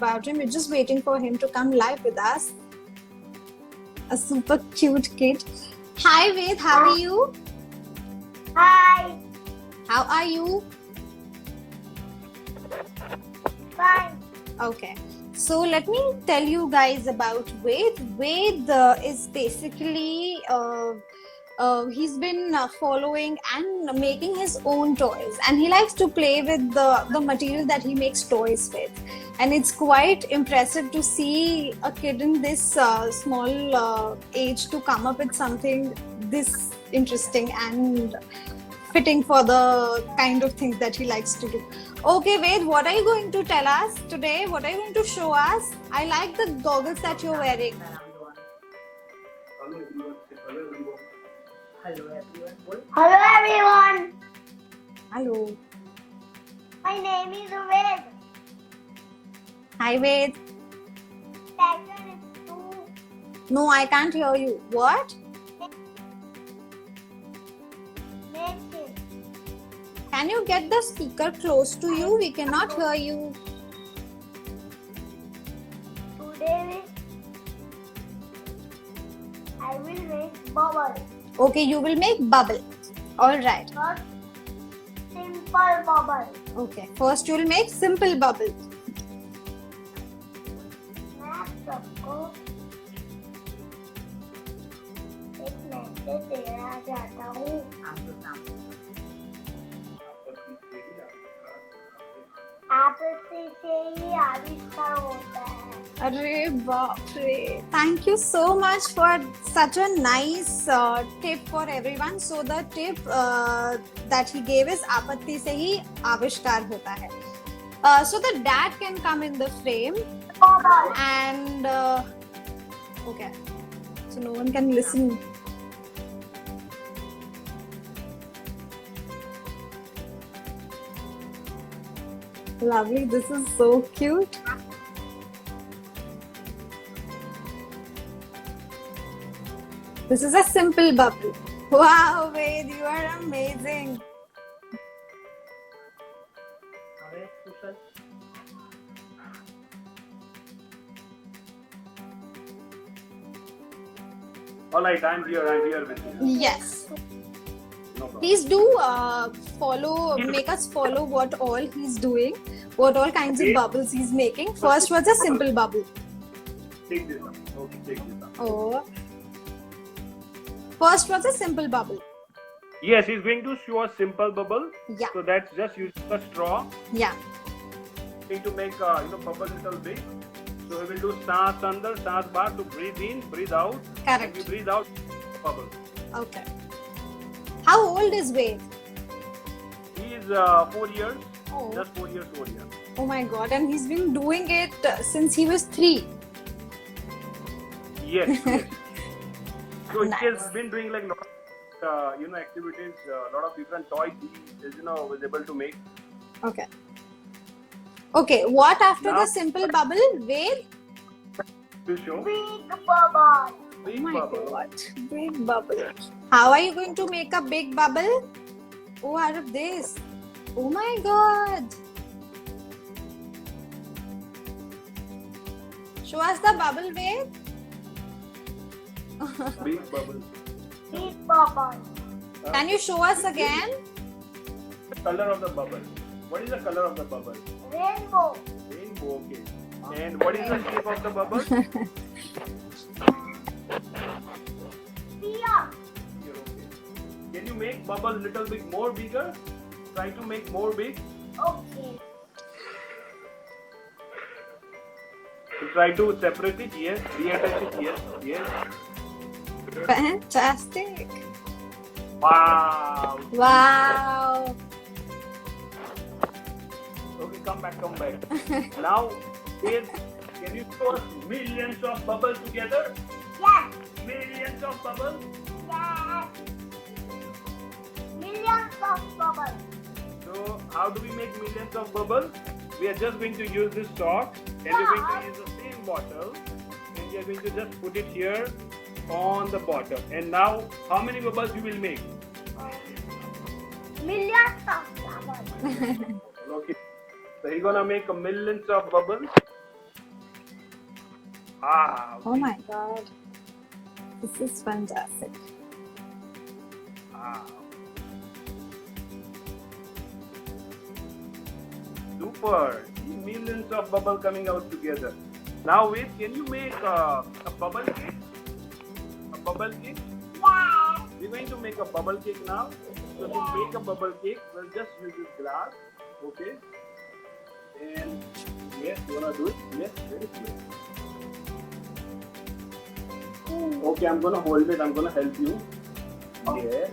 about him. We're just waiting for him to come live with us. A super cute kid. Hi Ved, how are you? Hi. How are you? Fine. Okay. So let me tell you guys about Ved. Ved is basically he's been following and making his own toys, and he likes to play with the material that he makes toys with. And it's quite impressive to see a kid in this small age to come up with something this interesting and fitting for the kind of things that he likes to do. Okay, Ved, what are you going to tell us today? What are you going to show us? I like the goggles that you're wearing. Hello everyone. Hello. My name is Ved. Hi, Ved. Second is 2. No, I can't hear you. What? Next is Can you get the speaker close to you? We cannot hear you. today I will make bubble. Okay, you will make bubble. All right. Not simple bubble. Okay. First, you will make simple bubble. मैं सबको एक message देना चाहता हूँ. आपसे से ही आविष्कार होता है. Arre baap re. Thank you so much for such a nice tip for everyone. So the tip that he gave is आपत्ति से ही आविष्कार होता है. So the dad can come in the frame Bubble. and okay. So no one can listen. Lovely. This is so cute. This is a simple bubble. Wow, Ved, you are amazing. All right, I'm here with you. Yes. No problem. Please do make us follow what all he's doing, what all kinds of Okay. bubbles he's making. First was a simple bubble. Take this up. Okay, take this up. Oh. First was a simple bubble. Yes, he's going to show a simple bubble. Yeah. So that's just using a straw. Yeah. Going to make bubble little big. So we will do सांस अंदर, सांस बाहर to breathe in, breathe out. Correct. And we breathe out, bubble. Okay. How old is Ved? He is 4 years. Oh. Just 4 years old. Yeah. Oh my God! And he's been doing it since he was 3. Yes. Yes. So Nice. he has been doing like lot of, activities, lot of different toys he is, was able to make. Okay. Okay. What after Now- the simple bubble? Ved? To show. Big bubble. Big Oh my bubble. God! Big bubble. How are you going to make a big bubble? Oh, out of this. Oh my God! Show us the bubble, Ved. Big bubble. Big bubble. Can you show us again? The color of the bubble. What is the color of the bubble? Rainbow. Rainbow, okay. And what is the shape of the bubble? Sphere. Here, okay. Can you make bubble little bit more bigger? Try to make more big. Okay. So try to separate it. Yes. Reattach it. Yes. Yes. Fantastic! Wow. Wow! Okay, come back. Now, can you show us millions of bubbles together? Yes. Millions of bubbles. Yes. Millions of bubbles. So, how do we make millions of bubbles? We are just going to use this chalk, and we're going to use the same bottle, and we are going to just put it here on the bottom. And now, how many bubbles you will make? Millions of bubbles. Okay. So he's gonna make a millions of bubbles. Ah. Oh my god. This is fantastic. Ah. Super. See, millions of bubble coming out together. Now wait, can you make a bubble cake? A bubble cake? Yeah. We're going to make a bubble cake now. So to make a bubble cake, we'll just use this glass. Okay. And yes, you wanna do it? Yes, very good. Okay, I'm gonna hold it. I'm gonna help you. Yes.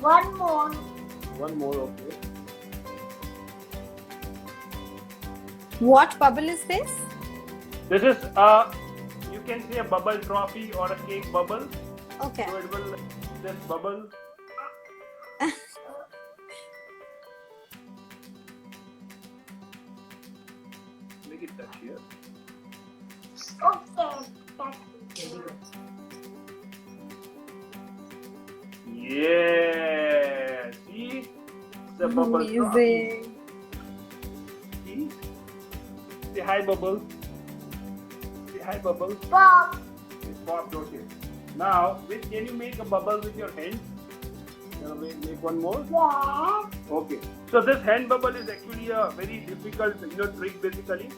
One more. One more. Okay. What bubble is this? This is you can say a bubble trophy or a cake bubble. Okay. So it will just bubble. Make it touch here. Okay. That's it. Yeah. See? The bubble trophy. Amazing. See? Say hi, bubble. Say hi, bubble. Pop. It's popped, okay. Now, can you make a bubble with your hand? Make one more? Yeah. Okay. So this hand bubble is actually a very difficult, trick basically,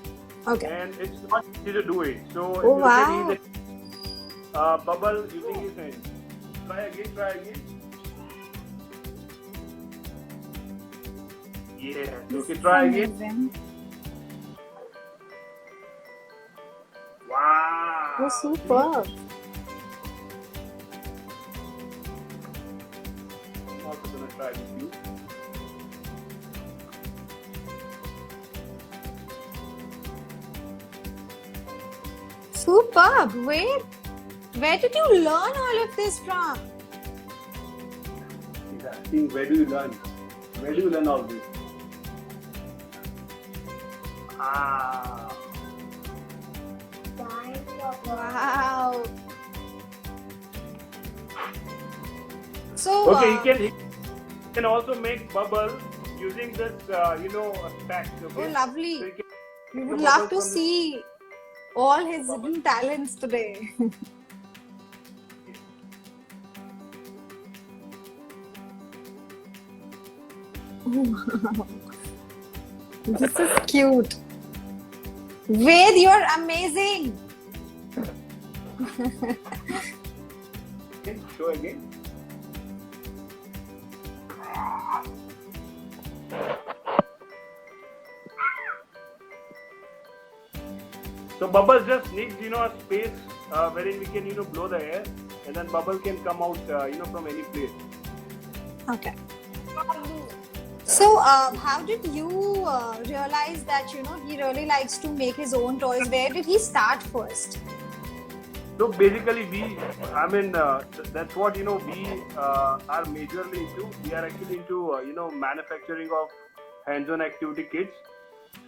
Okay. and it's not easy to do it. So if Oh, you wow. look at bubble using his hand. Try again. Try again. Yes. This Okay. is Try again. amazing. Wow. Oh, superb. I'm also gonna try with you. Superb. Where did you learn all of this from? He's asking, where do you learn? Where do you learn all this? Ah. Wow. So, Okay, he can also make bubble using this, stack. Okay? oh, lovely. So he can We make would a love bubble to from this- see all his hidden talents today. Wow. This is cute. Ved, you're amazing. Okay, show again. So bubble just needs a space wherein we can blow the air, and then bubble can come out from any place. Okay. So, how did you realize that he really likes to make his own toys? Where did he start first? So basically, that's what we are majorly into. We are actually into manufacturing of hands-on activity kits.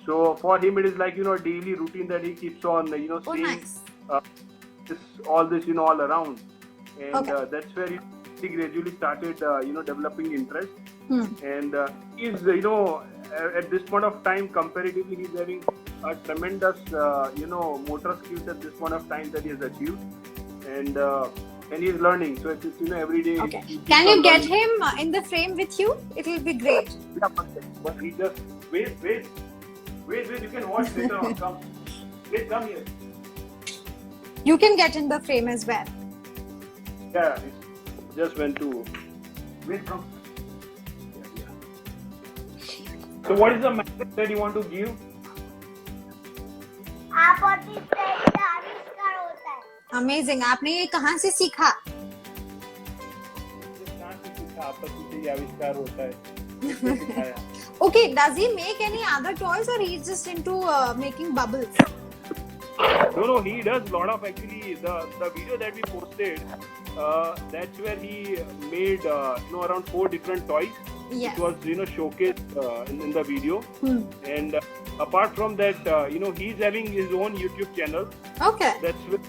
So for him, it is like a daily routine that he keeps on Oh, seeing nice. all this all around, and Okay. that's where he gradually started developing interest. Hmm. And he's at this point of time, comparatively, he's having a tremendous motor skills at this point of time that he has achieved, and he's learning. So it's every day. Okay. he keeps Can on you get learning. him in the frame with you? It will be great. Yeah, but he just wait. You can watch later on. Come, come here. You can get in the frame as well. Yeah, it just went to. Wait, come. So what is the message that you want to give? आप और इस तरह का आविष्कार होता है. Amazing. आपने ये कहाँ से सीखा? आपस में ही आविष्कार होता है. किसने सिखाया? Okay. Does he make any other toys, or he's just into making bubbles? No, he does a lot of actually the video that we posted. That's where he made around 4 different toys. Yes. It was showcased in the video. Hmm. And apart from that, he's having his own YouTube channel. Okay. That's where,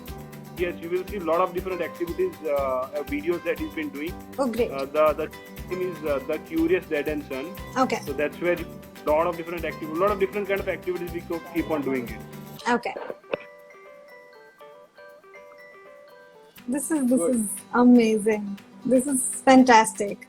yes, you will see a lot of different activities, videos that he's been doing. Oh, great. The name is The Curious Dad and Son. Okay. So that's where a lot of different kind of activities we keep on doing it. Okay. This is Good. amazing. This is fantastic.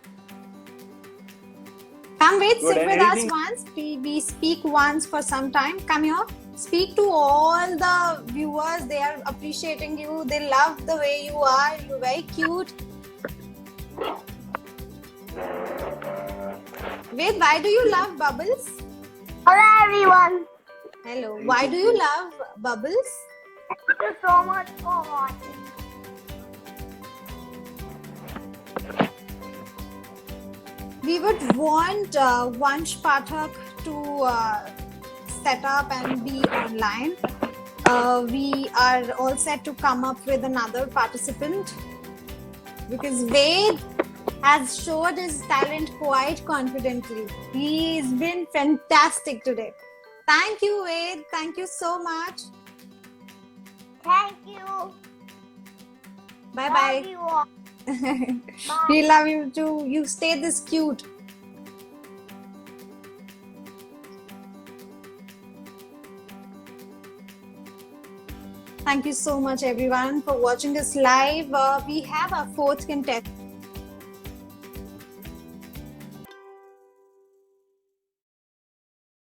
Come, wait, Good. sit And with us anything? once. We speak once for some time. Come here. Speak to all the viewers. They are appreciating you. They love the way you are. You're very cute. Wait, why do you love Bubbles? Hello everyone. Hello. Why do you love Bubbles? Thank you so much for watching. We would want Vansh Pathak to set up and be online. We are all set to come up with another participant because Ved has showed his talent quite confidently. He's been fantastic today. Thank you, Ved. Thank you so much. Thank you. Bye Love bye. you all. We love you too. You stay this cute. Thank you so much, everyone, for watching this live. We have our fourth contestant.